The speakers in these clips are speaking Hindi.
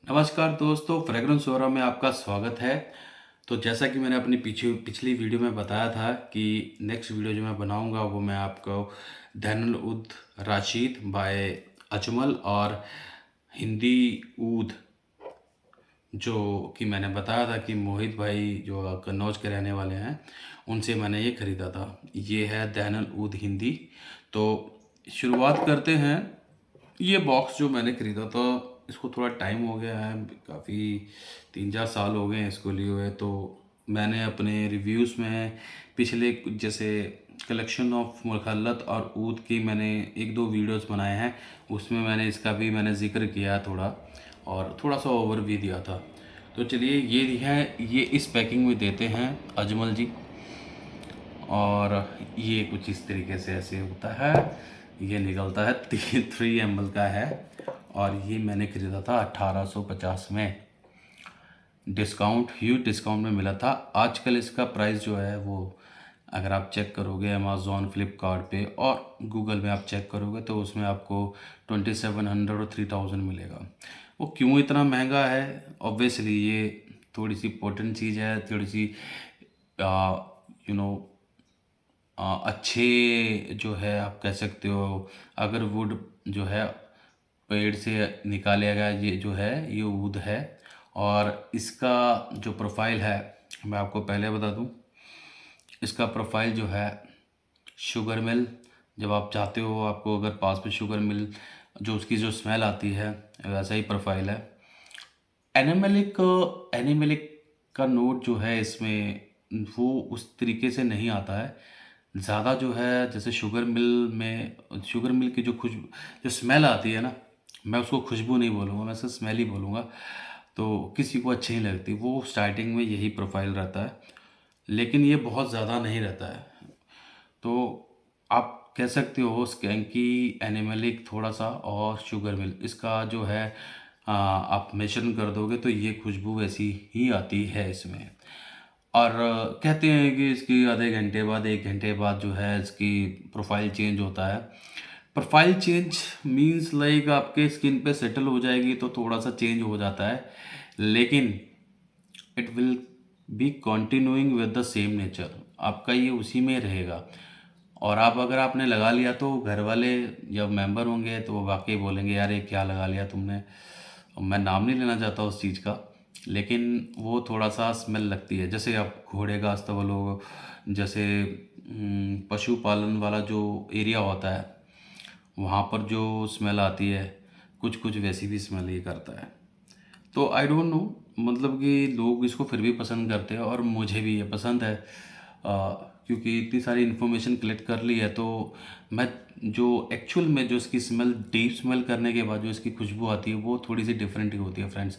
नमस्कार दोस्तों, फ्रेग्रेंस ओरा में आपका स्वागत है। तो जैसा कि मैंने अपनी पिछली वीडियो में बताया था कि नेक्स्ट वीडियो जो मैं बनाऊंगा वो मैं आपको दैनुल उद राशिद बाय अजमल और हिंदी ऊद, जो कि मैंने बताया था कि मोहित भाई जो कन्नौज के रहने वाले हैं उनसे मैंने ये ख़रीदा था। ये है दैनुल उद हिंदी। तो शुरुआत करते हैं। ये बॉक्स जो मैंने ख़रीदा था, इसको थोड़ा टाइम हो गया है, काफ़ी 3-4 साल हो गए हैं इसको लिए हुए। तो मैंने अपने रिव्यूज़ में पिछले जैसे कलेक्शन ऑफ मुखल्लत और ऊद की मैंने 1-2 वीडियोस बनाए हैं, उसमें मैंने इसका भी मैंने ज़िक्र किया है थोड़ा, और थोड़ा सा ओवर भी दिया था। तो चलिए ये है, ये इस पैकिंग में देते हैं अजमल जी। और ये कुछ इस तरीके से ऐसे होता है, ये निकलता है 3 ml का है। और ये मैंने ख़रीदा था 1850 में, डिस्काउंट ह्यूज डिस्काउंट में मिला था। आजकल इसका प्राइस जो है वो अगर आप चेक करोगे अमेज़ॉन फ्लिपकार्ट पे और गूगल में आप चेक करोगे तो उसमें आपको 2700 और 3000 मिलेगा। वो क्यों इतना महंगा है? ऑब्वियसली ये थोड़ी सी पोटेंट चीज़ है, थोड़ी सी यू नो अच्छे जो है आप कह सकते हो। अगर वुड जो है पेड़ से निकाला गया, ये जो है ये ऊद है। और इसका जो प्रोफाइल है मैं आपको पहले बता दूं, इसका प्रोफाइल जो है शुगर मिल, जब आप चाहते हो आपको अगर पास में शुगर मिल जो उसकी जो स्मेल आती है वैसा ही प्रोफाइल है। एनिमलिक एनिमलिक का नोट जो है इसमें वो उस तरीके से नहीं आता है। ज़्यादा जो है जैसे शुगर मिल की जो खुशबू, जो स्मेल आती है ना, मैं उसको खुशबू नहीं बोलूँगा, मैं सिर्फ स्मेल ही बोलूँगा। तो किसी को अच्छी नहीं लगती, वो स्टार्टिंग में यही प्रोफाइल रहता है, लेकिन ये बहुत ज़्यादा नहीं रहता है। तो आप कह सकते हो स्कैंकी, एनिमलिक थोड़ा सा और शुगर मिल, इसका जो है आप मेंशन कर दोगे तो ये खुशबू वैसी ही आती है इसमें। और कहते हैं कि इसकी आधे घंटे बाद 1 घंटे बाद जो है इसकी प्रोफाइल चेंज होता है। प्रोफाइल चेंज मींस लाइक आपके स्किन पे सेटल हो जाएगी तो थोड़ा सा चेंज हो जाता है, लेकिन it will be continuing with the same nature, आपका ये उसी में रहेगा। और आप अगर आपने लगा लिया तो घर वाले जब मेंबर होंगे तो वो वाकई बोलेंगे यार ये क्या लगा लिया तुमने। मैं नाम नहीं लेना चाहता उस चीज़ का, लेकिन वो थोड़ा सा स्मेल लगती है। जैसे आप घोड़े का अस्तबल हो, जैसे पशुपालन वाला जो एरिया होता है वहाँ पर जो स्मेल आती है, कुछ कुछ वैसी भी स्मेल ये करता है। तो आई डोंट नो, मतलब कि लोग इसको फिर भी पसंद करते हैं और मुझे भी ये पसंद है। क्योंकि इतनी सारी इन्फॉर्मेशन कलेक्ट कर ली है तो मैं जो एक्चुअल में जो इसकी स्मेल डीप स्मेल करने के बाद जो इसकी खुशबू आती है वो थोड़ी सी डिफरेंट ही होती है फ्रेंड्स।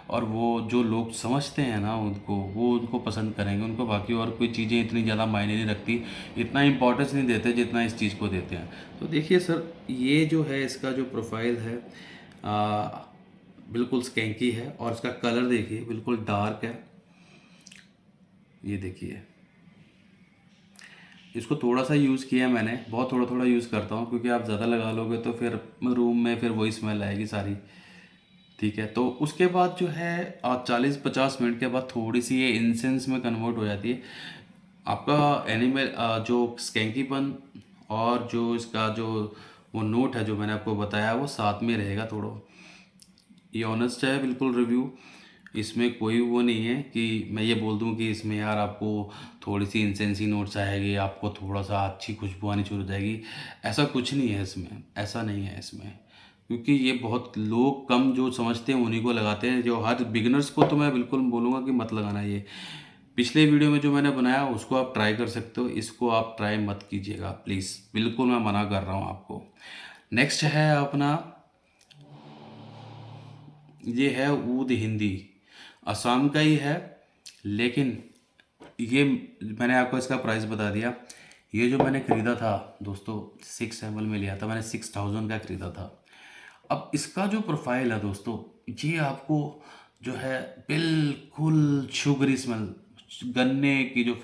और वो जो लोग समझते हैं ना उनको, वो उनको पसंद करेंगे, उनको बाकी और कोई चीज़ें इतनी ज़्यादा मायने नहीं रखती, इतना इंपॉर्टेंस नहीं देते जितना इस चीज़ को देते हैं। तो देखिए सर, ये जो है इसका जो प्रोफाइल है बिल्कुल स्कैंकी है, और इसका कलर देखिए बिल्कुल डार्क है। ये देखिए, इसको थोड़ा सा यूज़ किया है मैंने, बहुत थोड़ा थोड़ा यूज़ करता हूँ क्योंकि आप ज़्यादा लगा लोगे तो फिर रूम में फिर वही स्मेल आएगी सारी। ठीक है, तो उसके बाद जो है 40-50 मिनट के बाद थोड़ी सी ये इंसेंस में कन्वर्ट हो जाती है। आपका एनिमल जो स्कैंकीपन और जो इसका जो वो नोट है जो मैंने आपको बताया वो साथ में रहेगा थोड़ा। ये ऑनेस्ट है बिल्कुल रिव्यू, इसमें कोई वो नहीं है कि मैं ये बोल दूं कि इसमें यार आपको थोड़ी सी इंसेंसी नोट्स आएगी, आपको थोड़ा सा अच्छी खुशबू आनी शुरू हो जाएगी। ऐसा कुछ नहीं है इसमें, ऐसा नहीं है इसमें। क्योंकि ये बहुत लोग कम जो समझते हैं उन्हीं को लगाते हैं, जो हर बिगिनर्स को तो मैं बिल्कुल बोलूँगा कि मत लगाना। ये पिछले वीडियो में जो मैंने बनाया उसको आप ट्राई कर सकते हो, इसको आप ट्राई मत कीजिएगा प्लीज़, बिल्कुल मैं मना कर रहा हूँ आपको। नेक्स्ट है अपना, ये है ऊद हिंदी, असम का ही है, लेकिन ये मैंने आपको इसका प्राइस बता दिया। ये जो मैंने ख़रीदा था दोस्तों 6 ml में लिया था मैंने, 6000 का ख़रीदा था। अब इसका जो प्रोफाइल है दोस्तों, ये आपको जो है बिल्कुल शुगरी स्मेल, गन्ने की जो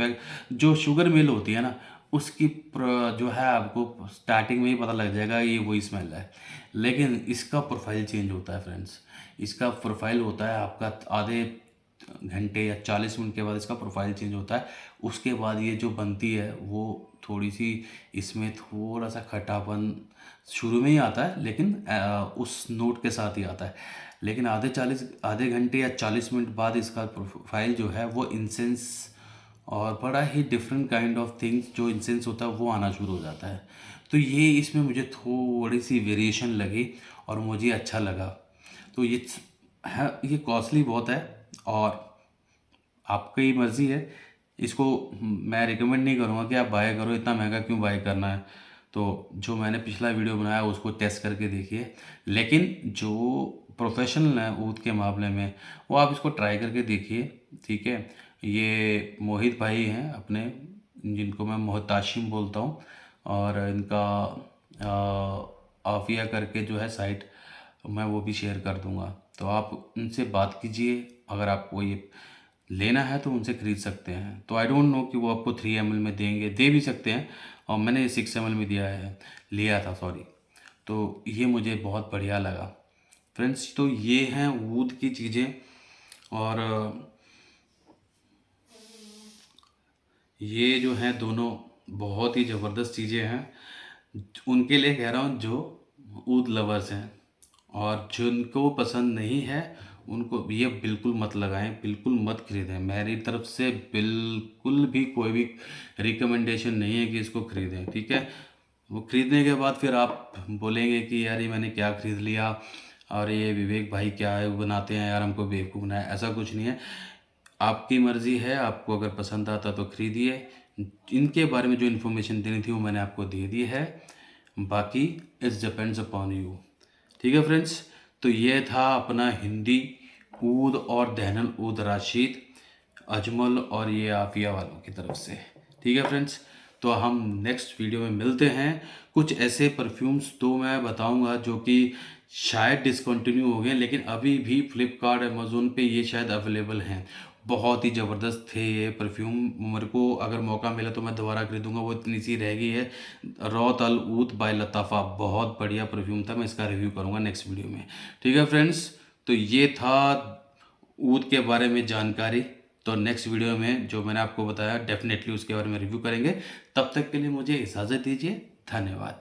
जो शुगर मिल होती है ना उसकी जो है आपको स्टार्टिंग में ही पता लग जाएगा ये वही स्मेल है। लेकिन इसका प्रोफाइल चेंज होता है फ्रेंड्स, इसका प्रोफाइल होता है आपका आधे घंटे या 40 मिनट के बाद इसका प्रोफाइल चेंज होता है। उसके बाद ये जो बनती है वो थोड़ी सी, इसमें थोड़ा सा खटापन शुरू में ही आता है, लेकिन उस नोट के साथ ही आता है। लेकिन आधे घंटे या 40 मिनट बाद इसका प्रोफाइल जो है वो इंसेंस और बड़ा ही डिफरेंट काइंड ऑफ थिंग्स जो इंसेंस होता है वो आना शुरू हो जाता है। तो ये इसमें मुझे थोड़ी सी वेरिएशन लगी और मुझे अच्छा लगा। तो ये है, ये कॉस्टली बहुत है और आपकी मर्ज़ी है। इसको मैं रिकमेंड नहीं करूँगा कि आप बाय करो, इतना महंगा क्यों बाय करना है। तो जो मैंने पिछला वीडियो बनाया उसको टेस्ट करके देखिए। लेकिन जो प्रोफेशनल है ऊद के मामले में, वो आप इसको ट्राई करके देखिए, ठीक है। ये मोहित भाई हैं अपने, जिनको मैं मोहताशिम बोलता हूँ, और इनका आफिया करके जो है साइट, मैं वो भी शेयर कर दूंगा। तो आप उनसे बात कीजिए, अगर आपको ये लेना है तो उनसे ख़रीद सकते हैं। तो आई डोंट नो कि वो आपको 3 ml में देंगे, दे भी सकते हैं, और मैंने 6 ml में लिया था, सॉरी। तो ये मुझे बहुत बढ़िया लगा फ्रेंड्स। तो ये हैं ऊद की चीज़ें, और ये जो हैं दोनों बहुत ही ज़बरदस्त चीज़ें हैं। उनके लिए कह रहा हूँ जो ऊद लवर्स हैं, और जिनको पसंद नहीं है उनको ये बिल्कुल मत लगाएं, बिल्कुल मत खरीदें। मेरी तरफ से बिल्कुल भी कोई भी रिकमेंडेशन नहीं है कि इसको खरीदें, ठीक है। वो खरीदने के बाद फिर आप बोलेंगे कि यार ये मैंने क्या खरीद लिया, और ये विवेक भाई क्या है वो बनाते हैं यार, हमको बेवकूफ़ बनाया। ऐसा कुछ नहीं है, आपकी मर्ज़ी है, आपको अगर पसंद आता तो खरीदिए। इनके बारे में जो इन्फॉर्मेशन देनी थी वो मैंने आपको दे दी है, बाकी इट्स डिपेंड्स अपॉन यू, ठीक है फ्रेंड्स। तो ये था अपना हिंदी ऊद और दहनल ऊद राशिद, अजमल और ये आफिया वालों की तरफ से, ठीक है फ्रेंड्स। तो हम नेक्स्ट वीडियो में मिलते हैं। कुछ ऐसे परफ्यूम्स तो मैं बताऊंगा जो कि शायद डिसकंटिन्यू हो गए, लेकिन अभी भी फ्लिपकार्ट अमेज़ोन पे ये शायद अवेलेबल हैं। बहुत ही ज़बरदस्त थे ये परफ्यूम, मेरे को अगर मौका मिला तो मैं दोबारा खरीदूंगा। वो इतनी सी रह गई है, रॉत अल ऊद बाय लताफ़ा, बहुत बढ़िया परफ्यूम था। मैं इसका रिव्यू करूंगा नेक्स्ट वीडियो में, ठीक है फ्रेंड्स। तो ये था ऊद के बारे में जानकारी। तो नेक्स्ट वीडियो में जो मैंने आपको बताया डेफिनेटली उसके बारे में रिव्यू करेंगे। तब तक के लिए मुझे इजाज़त दीजिए, धन्यवाद।